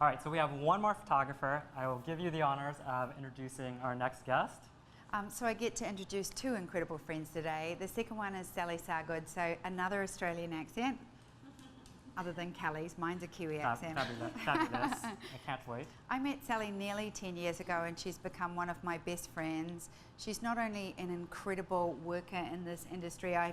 All right, so we have one more photographer. I will give you the honors of introducing our next guest. So I get to introduce two incredible friends today. The second one is Sally Sargood, so another Australian accent, other than Kelly's. Mine's a Kiwi accent. Fabulous. I can't wait. I met Sally nearly 10 years ago and she's become one of my best friends. She's not only an incredible worker in this industry, I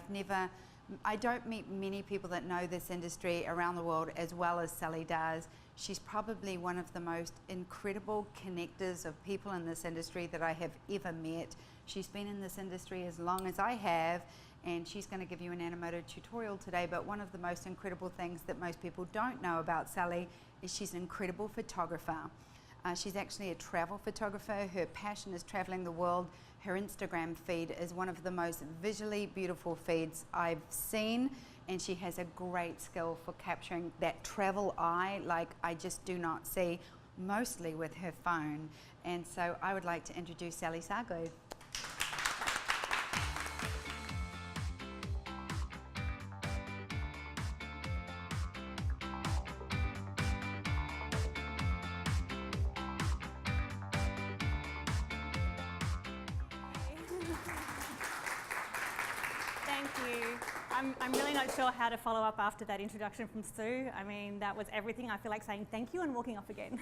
don't meet many people that know this industry around the world as well as Sally does. She's probably one of the most incredible connectors of people in this industry that I have ever met. She's been in this industry as long as I have, and she's going to give you an Animoto tutorial today. But one of the most incredible things that most people don't know about Sally is she's an incredible photographer. She's actually a travel photographer. Her passion is traveling the world. Her Instagram feed is one of the most visually beautiful feeds I've seen, and she has a great skill for capturing that travel eye like I just do not see, mostly with her phone. And so I would like to introduce Sally Sargood. Thank you. I'm really not sure how to follow up after that introduction from Sue. I mean, that was everything. I feel like saying thank you and walking off again.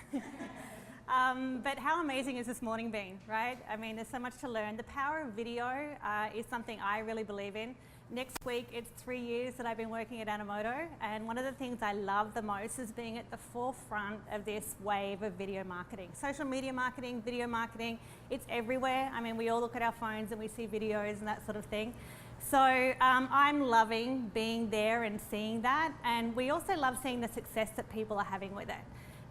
But how amazing has this morning been, right? I mean, there's so much to learn. The power of video is something I really believe in. Next week, it's 3 years that I've been working at Animoto, and one of the things I love the most is being at the forefront of this wave of video marketing. Social media marketing, video marketing, it's everywhere. I mean, we all look at our phones and we see videos and that sort of thing. So I'm loving being there and seeing that, and we also love seeing the success that people are having with it,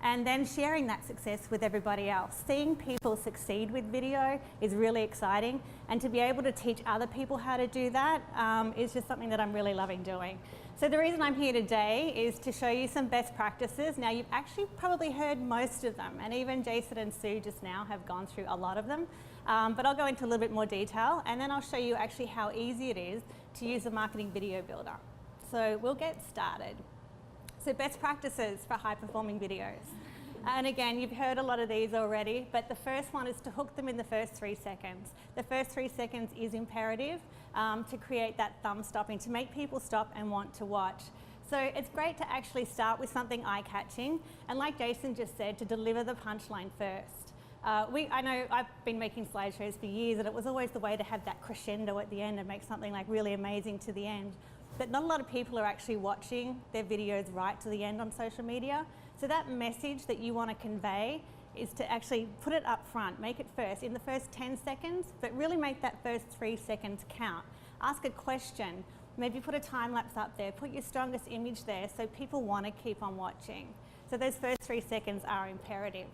and then sharing that success with everybody else. Seeing people succeed with video is really exciting, and to be able to teach other people how to do that is just something that I'm really loving doing. So the reason I'm here today is to show you some best practices. Now, you've actually probably heard most of them, and even Jason and Sue just now have gone through a lot of them. But I'll go into a little bit more detail, and then I'll show you actually how easy it is to use a marketing video builder. So we'll get started. So best practices for high-performing videos. And again, you've heard a lot of these already, but the first one is to hook them in the first 3 seconds. The first 3 seconds is imperative to create that thumb stopping, to make people stop and want to watch. So it's great to actually start with something eye-catching, and like Jason just said, to deliver the punchline first. I know I've been making slideshows for years, and it was always the way to have that crescendo at the end and make something like really amazing to the end. But not a lot of people are actually watching their videos right to the end on social media. So that message that you want to convey is to actually put it up front, make it first, in the first 10 seconds, but really make that first 3 seconds count. Ask a question, maybe put a time lapse up there, put your strongest image there so people want to keep on watching. So those first 3 seconds are imperative.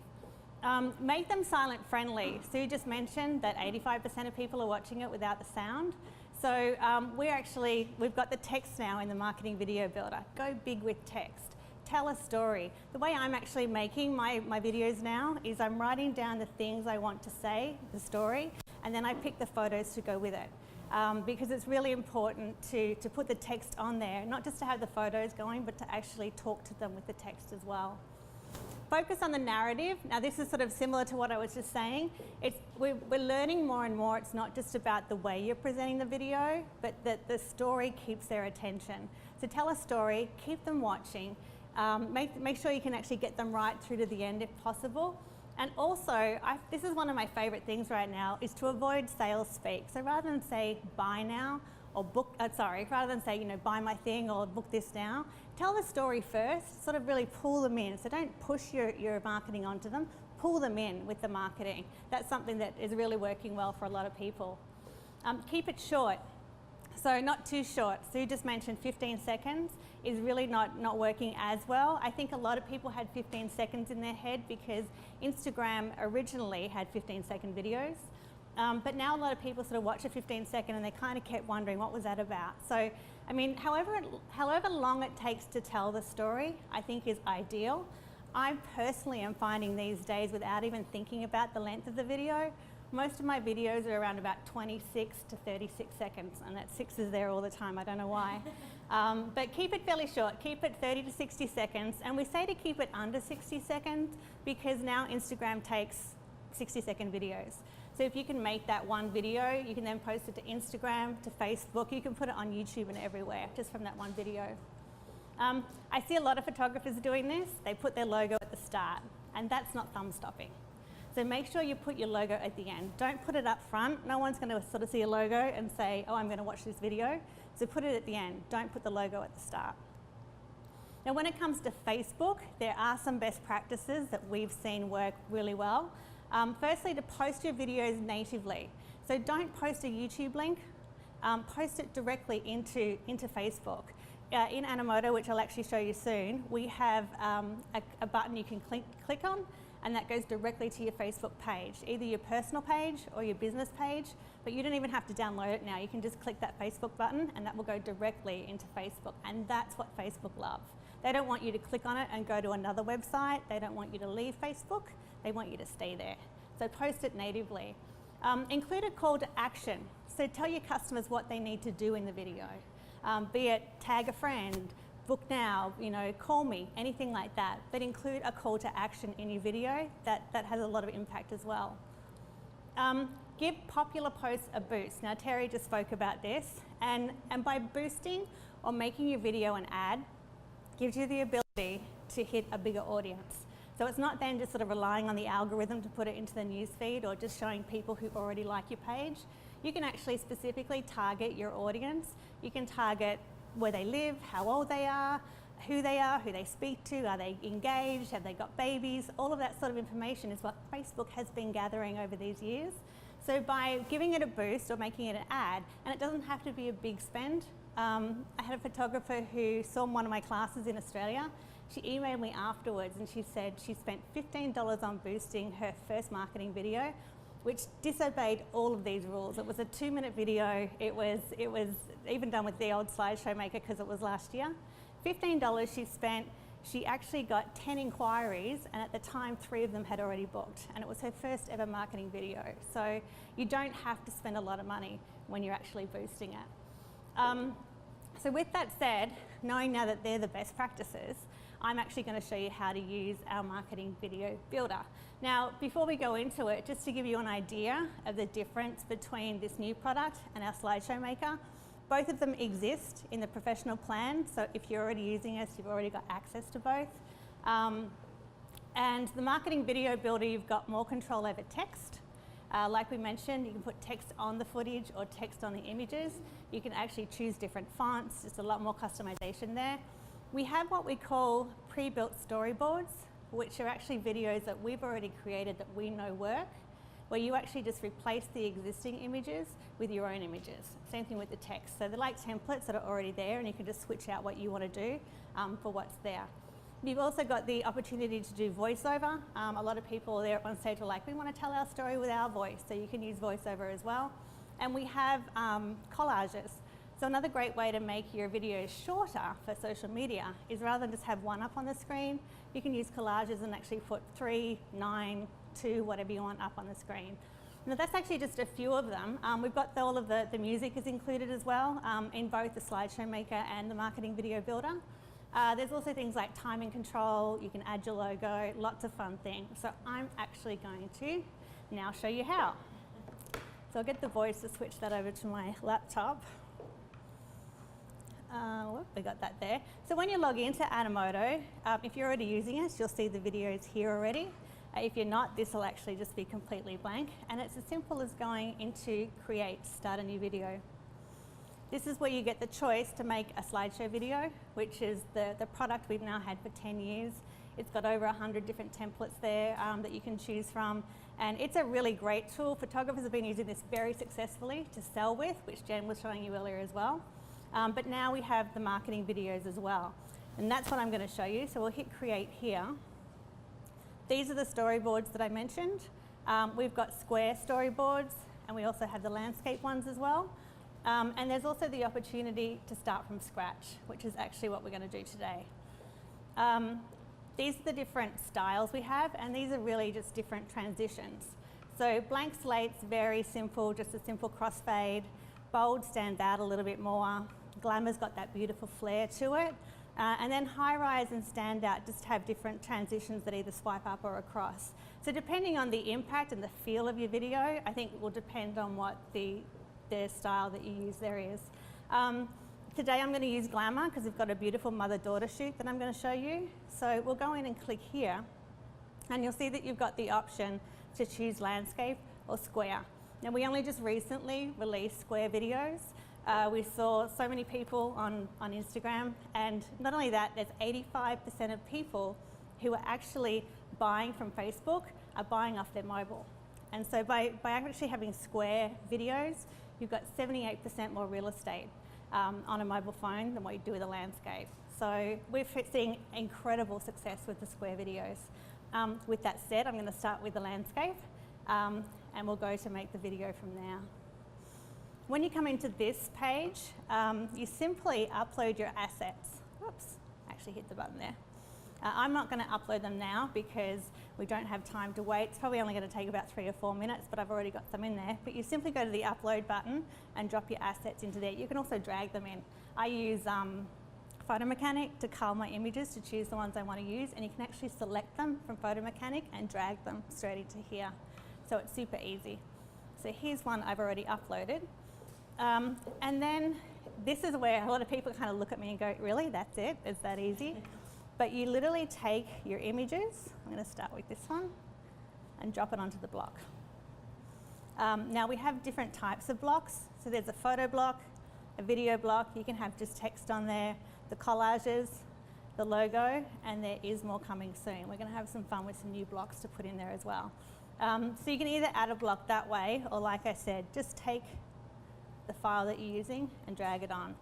Make them silent friendly. Sue just mentioned that 85% of people are watching it without the sound. So we've got the text now in the marketing video builder. Go big with text. Tell a story. The way I'm actually making my videos now is I'm writing down the things I want to say, the story, and then I pick the photos to go with it. Because it's really important to put the text on there, not just to have the photos going, but to actually talk to them with the text as well. Focus on the narrative. Now this is sort of similar to what I was just saying. We're learning more and more. It's not just about the way you're presenting the video, but that the story keeps their attention. So tell a story, keep them watching, make sure you can actually get them right through to the end if possible. And also, this is one of my favorite things right now, is to avoid sales speak. So rather than say, buy now, or book, rather than say, you know, buy my thing or book this now, tell the story first, sort of really pull them in. So don't push your marketing onto them, pull them in with the marketing. That's something that is really working well for a lot of people. Keep it short. So not too short. Sue just mentioned 15 seconds is really not working as well. I think a lot of people had 15 seconds in their head because Instagram originally had 15-second videos. But now a lot of people sort of watch a 15-second and they kind of kept wondering what was that about. So, I mean, however long it takes to tell the story, I think is ideal. I personally am finding these days, without even thinking about the length of the video, most of my videos are around about 26 to 36 seconds, and that 6 is there all the time, I don't know why. But keep it fairly short, keep it 30 to 60 seconds. And we say to keep it under 60 seconds because now Instagram takes 60-second videos. So if you can make that one video, you can then post it to Instagram, to Facebook, you can put it on YouTube and everywhere, just from that one video. I see a lot of photographers doing this. They put their logo at the start, and that's not thumb stopping. So make sure you put your logo at the end. Don't put it up front. No one's going to sort of see a logo and say, oh, I'm going to watch this video. So put it at the end. Don't put the logo at the start. Now, when it comes to Facebook, there are some best practices that we've seen work really well. Firstly, to post your videos natively. So don't post a YouTube link. Post it directly into Facebook. In Animoto, which I'll actually show you soon, we have a button you can click on, and that goes directly to your Facebook page, either your personal page or your business page, but you don't even have to download it now. You can just click that Facebook button and that will go directly into Facebook, and that's what Facebook love. They don't want you to click on it and go to another website. They don't want you to leave Facebook. They want you to stay there. So post it natively. Include a call to action. So tell your customers what they need to do in the video. Be it tag a friend, book now, call me, anything like that. But include a call to action in your video. That has a lot of impact as well. Give popular posts a boost. Now, Terry just spoke about this. And by boosting or making your video an ad, gives you the ability to hit a bigger audience. So it's not then just sort of relying on the algorithm to put it into the newsfeed or just showing people who already like your page. You can actually specifically target your audience. You can target where they live, how old they are, who they speak to, are they engaged, have they got babies? All of that sort of information is what Facebook has been gathering over these years. So by giving it a boost or making it an ad, and it doesn't have to be a big spend. I had a photographer who saw one of my classes in Australia. She emailed me afterwards and she said she spent $15 on boosting her first marketing video, which disobeyed all of these rules. It was a 2-minute video. It was even done with the old Slideshow maker because it was last year. $15 she spent. She actually got 10 inquiries, and at the time 3 of them had already booked, and it was her first ever marketing video. So you don't have to spend a lot of money when you're actually boosting it. So with that said, knowing now that they're the best practices, I'm actually going to show you how to use our marketing video builder. Now, before we go into it, just to give you an idea of the difference between this new product and our Slideshow maker, both of them exist in the professional plan. So if you're already using us, you've already got access to both. And the marketing video builder, you've got more control over text. Like we mentioned, you can put text on the footage or text on the images. You can actually choose different fonts, just a lot more customization there. We have what we call pre-built storyboards, which are actually videos that we've already created that we know work, where you actually just replace the existing images with your own images. Same thing with the text. So they're like templates that are already there, and you can just switch out what you want to do for what's there. You've also got the opportunity to do voiceover. A lot of people there on stage are like, we want to tell our story with our voice, so you can use voiceover as well. And we have collages. So another great way to make your videos shorter for social media is rather than just have one up on the screen, you can use collages and actually put 3, 9, 2, whatever you want up on the screen. Now that's actually just a few of them. We've got all of the music is included as well in both the Slideshow Maker and the Marketing Video Builder. There's also things like timing control, you can add your logo, lots of fun things. So I'm actually going to now show you how. So I'll get the voice to switch that over to my laptop. We got that there. So when you log into Animoto, if you're already using us, you'll see the videos here already. If you're not, this will actually just be completely blank. And it's as simple as going into Create, Start a New Video. This is where you get the choice to make a slideshow video, which is the product we've now had for 10 years. It's got over 100 different templates there that you can choose from. And it's a really great tool. Photographers have been using this very successfully to sell with, which Jen was showing you earlier as well. But now we have the marketing videos as well. And that's what I'm going to show you. So we'll hit Create here. These are the storyboards that I mentioned. We've got square storyboards, and we also have the landscape ones as well. And there's also the opportunity to start from scratch, which is actually what we're going to do today. These are the different styles we have, and these are really just different transitions. So blank slate's very simple, just a simple crossfade. Bold stands out a little bit more. Glamour's got that beautiful flair to it. And then high rise and standout just have different transitions that either swipe up or across. So depending on the impact and the feel of your video, I think it will depend on what the style that you use there is. Today I'm going to use Glamour because we've got a beautiful mother-daughter shoot that I'm going to show you. So we'll go in and click here, and you'll see that you've got the option to choose landscape or square. Now, we only just recently released square videos. We saw so many people on Instagram, and not only that, there's 85% of people who are actually buying from Facebook are buying off their mobile. And so by actually having square videos, you've got 78% more real estate on a mobile phone than what you do with a landscape. So we're seeing incredible success with the square videos. With that said, I'm going to start with the landscape, and we'll go to make the video from there. When you come into this page, you simply upload your assets. Whoops, actually hit the button there. I'm not going to upload them now because we don't have time to wait. It's probably only going to take about 3 or 4 minutes, but I've already got some in there. But you simply go to the upload button and drop your assets into there. You can also drag them in. I use Photo Mechanic to cull my images to choose the ones I want to use, and you can actually select them from Photo Mechanic and drag them straight into here. So it's super easy. So here's one I've already uploaded. And then this is where a lot of people kind of look at me and go, really, that's it? It's that easy? But you literally take your images, I'm going to start with this one, and drop it onto the block. Now we have different types of blocks. So there's a photo block, a video block, you can have just text on there, the collages, the logo, and there is more coming soon. We're going to have some fun with some new blocks to put in there as well. So you can either add a block that way, or like I said, just take the file that you're using and drag it on.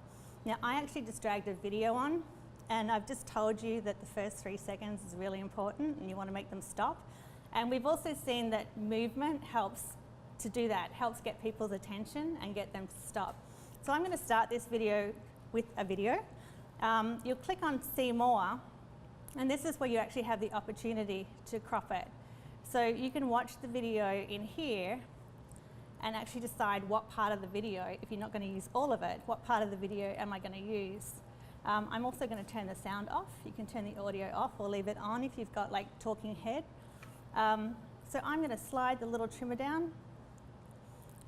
Now I actually just dragged a video on, and I've just told you that the first 3 seconds is really important and you want to make them stop. And we've also seen that movement helps to do that, helps get people's attention and get them to stop. So I'm going to start this video with a video. You'll click on See More, and this is where you actually have the opportunity to crop it. So you can watch the video in here and actually decide what part of the video, if you're not going to use all of it, what part of the video am I going to use. I'm also going to turn the sound off. You can turn the audio off or leave it on if you've got like talking head. So I'm going to slide the little trimmer down,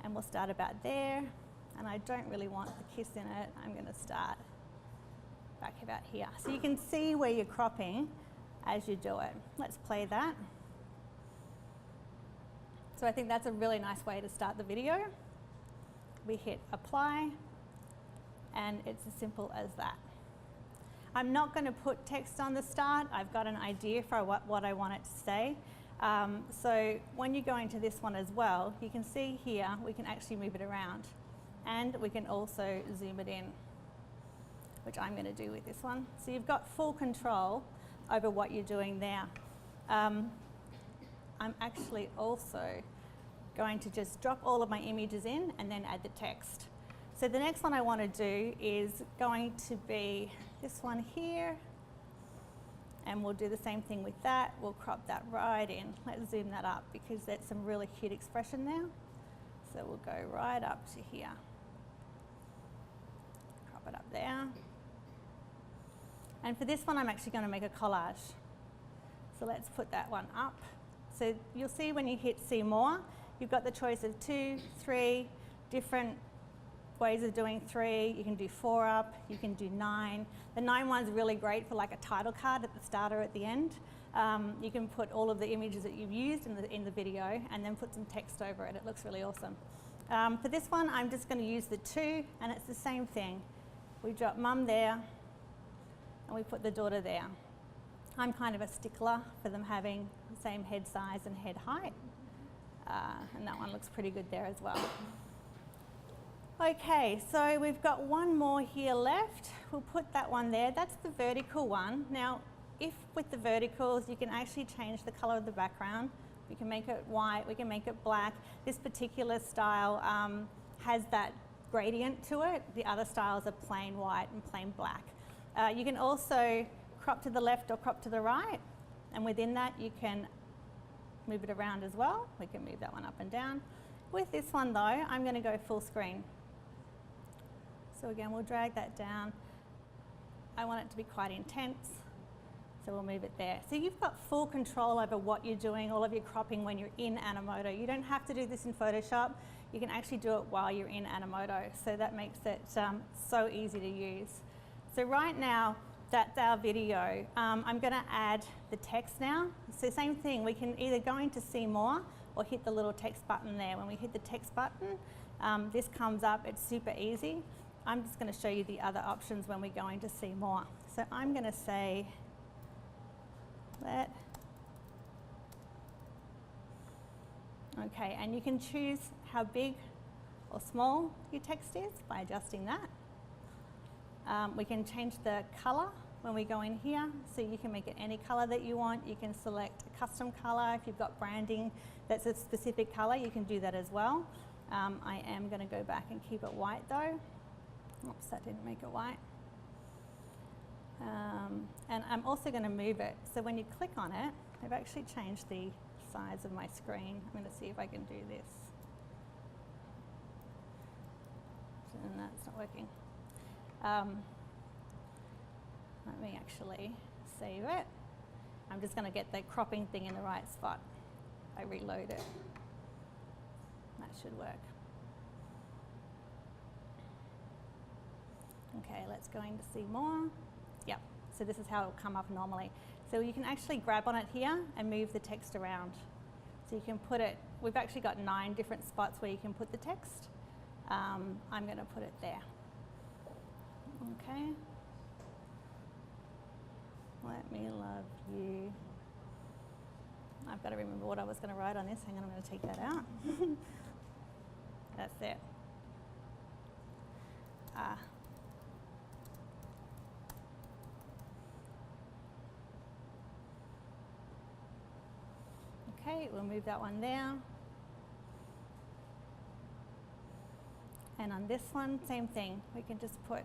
and we'll start about there. And I don't really want the kiss in it. I'm going to start back about here. So you can see where you're cropping as you do it. Let's play that. So I think that's a really nice way to start the video. We hit apply, and it's as simple as that. I'm not going to put text on the start. I've got an idea for what I want it to say. So when you go into this one as well, you can see here we can actually move it around, and we can also zoom it in, which I'm going to do with this one. So you've got full control over what you're doing there. I'm actually also going to just drop all of my images in and then add the text. So the next one I want to do is going to be this one here, and we'll do the same thing with that. We'll crop that right in. Let's zoom that up because there's some really cute expression there. So we'll go right up to here. Crop it up there. And for this one, I'm actually going to make a collage. So let's put that one up. So you'll see when you hit See More, you've got the choice of 2, 3 different ways of doing 3. You can do 4 up, you can do 9. The 9 one's really great for like a title card at the start or at the end. You can put all of the images that you've used in the video and then put some text over it. It looks really awesome. For this one, I'm just going to use the 2, and it's the same thing. We drop mum there, and we put the daughter there. I'm kind of a stickler for them having the same head size and head height. And that one looks pretty good there as well. Okay, so we've got one more here left. We'll put that one there. That's the vertical one. Now, if with the verticals, you can actually change the color of the background. We can make it white, we can make it black. This particular style has that gradient to it. The other styles are plain white and plain black. You can also crop to the left or crop to the right, and within that you can move it around as well. We can move that one up and down. With this one though, I'm going to go full screen. So again, we'll drag that down. I want it to be quite intense, so we'll move it there. So you've got full control over what you're doing, all of your cropping when you're in Animoto. You don't have to do this in Photoshop. You can actually do it while you're in Animoto, so that makes it so easy to use. So right now, that's our video. I'm going to add the text now. So same thing, we can either go into see more or hit the little text button there. When we hit the text button, this comes up, it's super easy. I'm just going to show you the other options when we go into see more. So I'm going to say, okay, and you can choose how big or small your text is by adjusting that. We can change the color when we go in here, so you can make it any color that you want. You can select a custom color. If you've got branding that's a specific color, you can do that as well. I am going to go back and keep it white though. Oops, that didn't make it white. And I'm also going to move it. So when you click on it, I've actually changed the size of my screen. I'm going to see if I can do this. And that's not working. Let me actually save it. I'm just going to get the cropping thing in the right spot. I reload it. That should work. Okay, let's go in to see more. Yep, so this is how it'll come up normally. So you can actually grab on it here and move the text around. So you can put it, we've actually got 9 different spots where you can put the text. I'm going to put it there. Okay. Let me love you. I've got to remember what I was going to write on this. Hang on, I'm going to take that out. That's it. Okay, we'll move that one there. And on this one, same thing. We can just put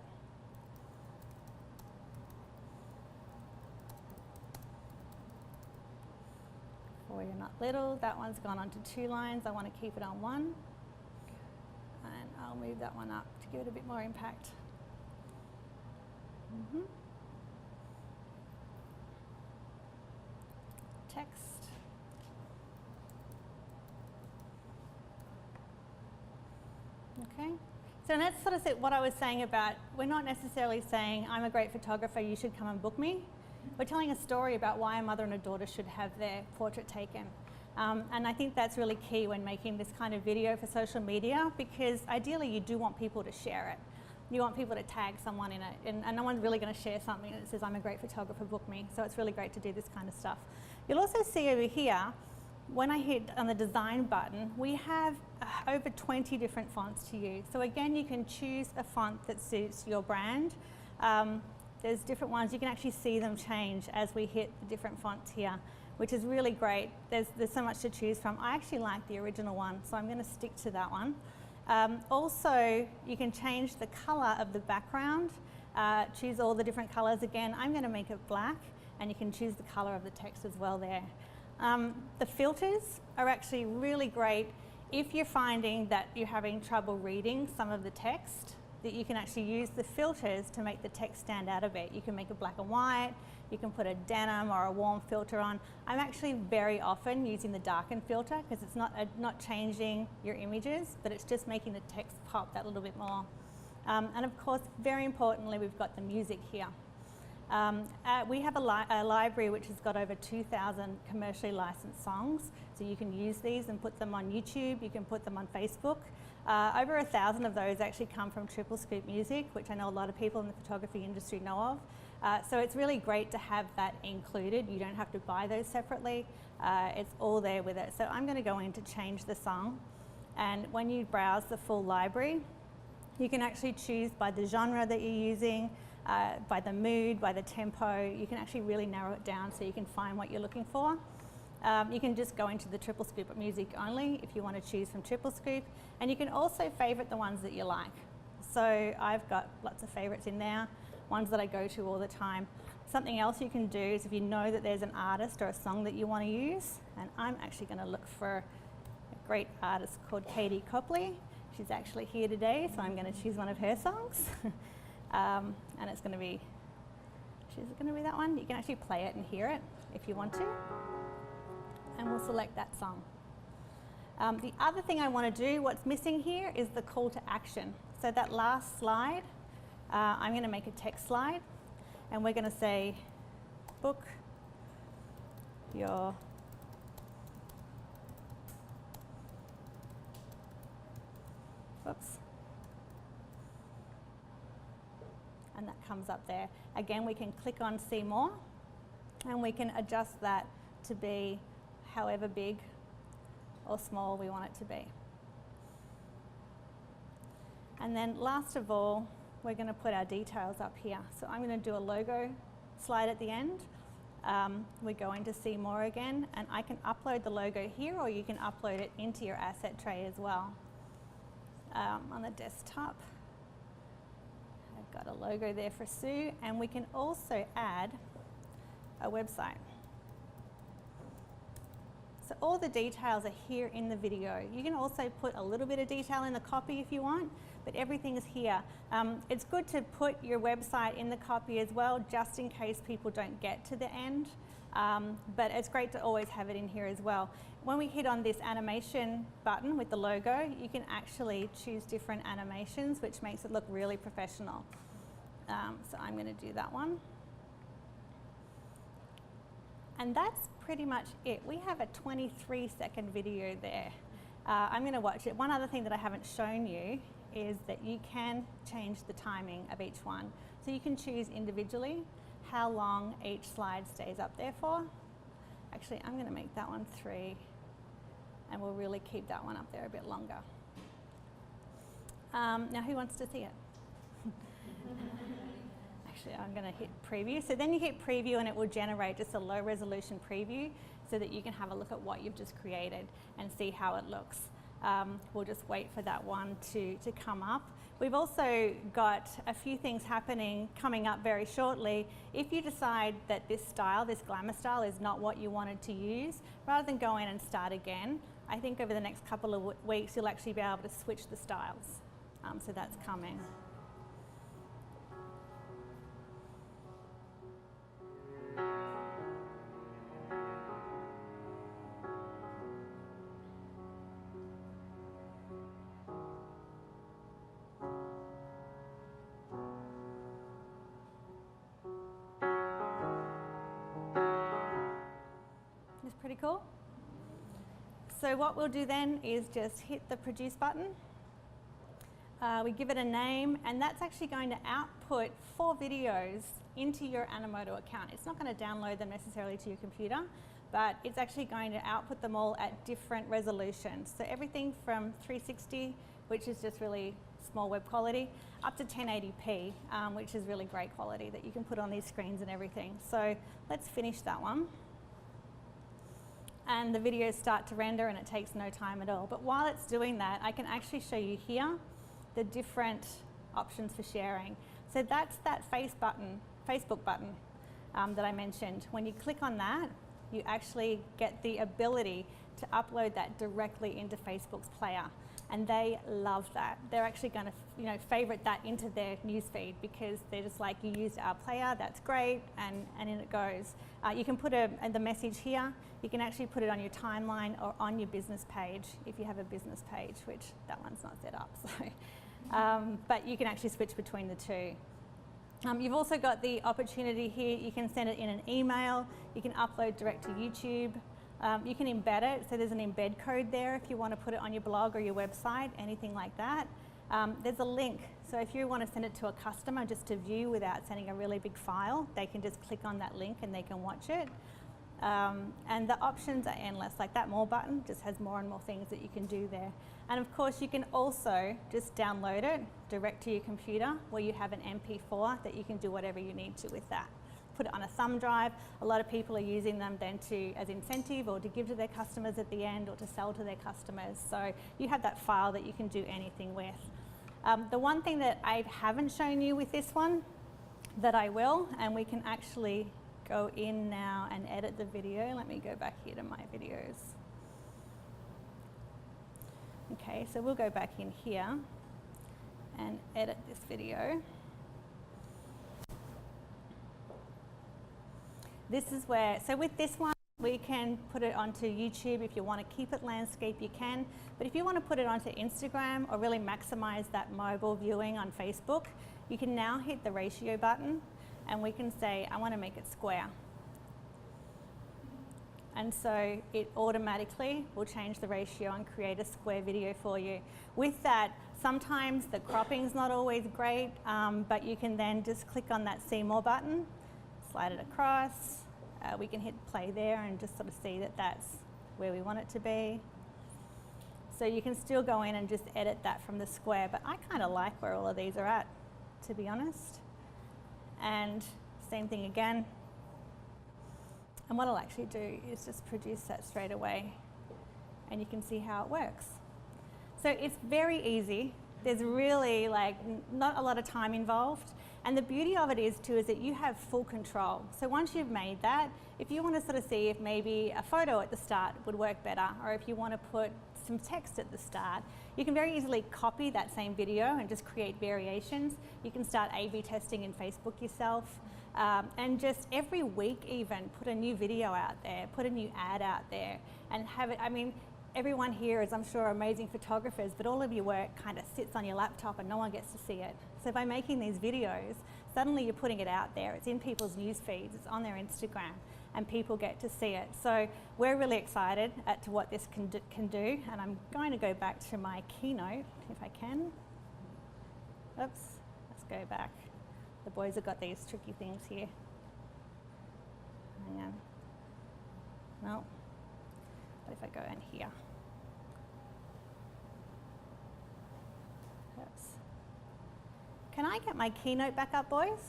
"For you're not little." That one's gone onto 2 lines. I want to keep it on 1. And I'll move that one up to give it a bit more impact. Text. Okay, so that's sort of what I was saying about, we're not necessarily saying, I'm a great photographer, you should come and book me. We're telling a story about why a mother and a daughter should have their portrait taken. And I think that's really key when making this kind of video for social media, because ideally you do want people to share it. You want people to tag someone in it, and no one's really going to share something that says, I'm a great photographer, book me. So it's really great to do this kind of stuff. You'll also see over here, when I hit on the design button, we have over 20 different fonts to use. So again, you can choose a font that suits your brand. There's different ones. You can actually see them change as we hit the different fonts here, which is really great. There's so much to choose from. I actually like the original one, so I'm going to stick to that one. Also, you can change the color of the background, choose all the different colors. Again, I'm going to make it black, and you can choose the color of the text as well there. The filters are actually really great if you're finding that you're having trouble reading some of the text, that you can actually use the filters to make the text stand out a bit. You can make it black and white, you can put a denim or a warm filter on. I'm actually very often using the darken filter because it's not changing your images, but it's just making the text pop that little bit more. And of course, very importantly, we've got the music here. We have a library which has got over 2,000 commercially licensed songs, so you can use these and put them on YouTube, you can put them on Facebook. Over 1,000 of those actually come from Triple Scoop Music, which I know a lot of people in the photography industry know of. So it's really great to have that included. You don't have to buy those separately. It's all there with it. So I'm going to go in to change the song. And when you browse the full library, you can actually choose by the genre that you're using, by the mood, by the tempo. You can actually really narrow it down so you can find what you're looking for. You can just go into the Triple Scoop Music only if you want to choose from Triple Scoop, and you can also favorite the ones that you like. So I've got lots of favorites in there, ones that I go to all the time. Something else you can do is if you know that there's an artist or a song that you want to use, and I'm actually going to look for a great artist called Katie Copley, She's actually here today, so I'm going to choose one of her songs. And it's going to be, she's going to be that one. You can actually play it and hear it if you want to. And we'll select that song. The other thing I want to do, what's missing here, is the call to action. So that last slide, I'm going to make a text slide, and we're going to say, book your and that comes up there. Again, we can click on see more, and we can adjust that to be however big or small we want it to be. And then last of all, we're going to put our details up here. So I'm going to do a logo slide at the end. We're going to see more again, and I can upload the logo here, or you can upload it into your asset tray as well. On the desktop, I've got a logo there for Sue, and we can also add a website. So all the details are here in the video. You can also put a little bit of detail in the copy if you want, but everything is here. It's good to put your website in the copy as well, just in case people don't get to the end. But it's great to always have it in here as well. When we hit on this animation button with the logo, you can actually choose different animations, which makes it look really professional. So I'm going to do that one. And that's pretty much it. We have a 23-second video there. I'm going to watch it. One other thing that I haven't shown you is that you can change the timing of each one. So you can choose individually how long each slide stays up there for. Actually, I'm going to make that one 3, and we'll really keep that one up there a bit longer. Now, who wants to see it? Actually, I'm going to hit preview. So then you hit preview, and it will generate just a low resolution preview so that you can have a look at what you've just created and see how it looks. We'll just wait for that one to come up. We've also got a few things coming up very shortly. If you decide that this style, this glamour style, is not what you wanted to use, rather than go in and start again, I think over the next couple of weeks you'll actually be able to switch the styles. So that's coming. Pretty cool. So what we'll do then is just hit the produce button. We give it a name, and that's actually going to output 4 videos into your Animoto account. It's not going to download them necessarily to your computer, but it's actually going to output them all at different resolutions. So everything from 360, which is just really small web quality, up to 1080p, which is really great quality that you can put on these screens and everything. So let's finish that one. And the videos start to render, and it takes no time at all. But while it's doing that, I can actually show you here the different options for sharing. So that's that Facebook button that I mentioned. When you click on that, you actually get the ability to upload that directly into Facebook's player. And they love that. They're actually going to, favorite that into their newsfeed, because they're just like, you used our player, that's great, and in it goes. You can put the message here. You can actually put it on your timeline or on your business page if you have a business page, which that one's not set up. So, but you can actually switch between the two. You've also got the opportunity here. You can send it in an email. You can upload direct to YouTube. You can embed it, so there's an embed code there if you want to put it on your blog or your website, anything like that. There's a link, so if you want to send it to a customer just to view without sending a really big file, they can just click on that link and they can watch it. And the options are endless, like that more button just has more and more things that you can do there. And of course you can also just download it direct to your computer, where you have an MP4 that you can do whatever you need to with that. Put it on a thumb drive. A lot of people are using them then as incentive, or to give to their customers at the end, or to sell to their customers. So you have that file that you can do anything with. The one thing that I haven't shown you with this one, that I will, and we can actually go in now and edit the video. Let me go back here to my videos. Okay, so we'll go back in here and edit this video. This is where, so with this one, we can put it onto YouTube. If you want to keep it landscape, you can. But if you want to put it onto Instagram or really maximize that mobile viewing on Facebook, you can now hit the ratio button and we can say, I want to make it square. And so it automatically will change the ratio and create a square video for you. With that, sometimes the cropping's not always great, but you can then just click on that See More button, slide it across. We can hit play there and just sort of see that that's where we want it to be. So you can still go in and just edit that from the square, but I kind of like where all of these are at, to be honest. And same thing again. And what I'll actually do is just produce that straight away and you can see how it works. So it's very easy. There's really not a lot of time involved. And the beauty of it is that you have full control. So once you've made that, if you want to sort of see if maybe a photo at the start would work better, or if you want to put some text at the start, you can very easily copy that same video and just create variations. You can start A/B testing in Facebook yourself. And just every week even, put a new video out there, put a new ad out there, and have it, I mean, everyone here is, I'm sure, amazing photographers, but all of your work kind of sits on your laptop and no one gets to see it. So by making these videos, suddenly you're putting it out there. It's in people's news feeds, it's on their Instagram, and people get to see it. So we're really excited as to what this can do, and I'm going to go back to my keynote, if I can. Oops, let's go back. The boys have got these tricky things here. Hang on. No. What if I go in here? Oops. Can I get my keynote back up, boys?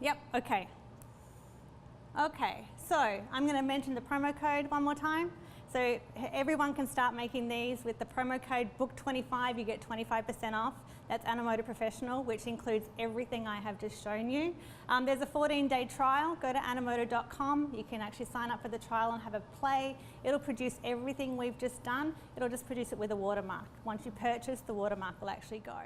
Yep, okay. Okay, so I'm going to mention the promo code one more time. So everyone can start making these with the promo code BOOK25, you get 25% off. That's Animoto Professional, which includes everything I have just shown you. There's a 14-day trial. Go to animoto.com. You can actually sign up for the trial and have a play. It'll produce everything we've just done. It'll just produce it with a watermark. Once you purchase, the watermark will actually go.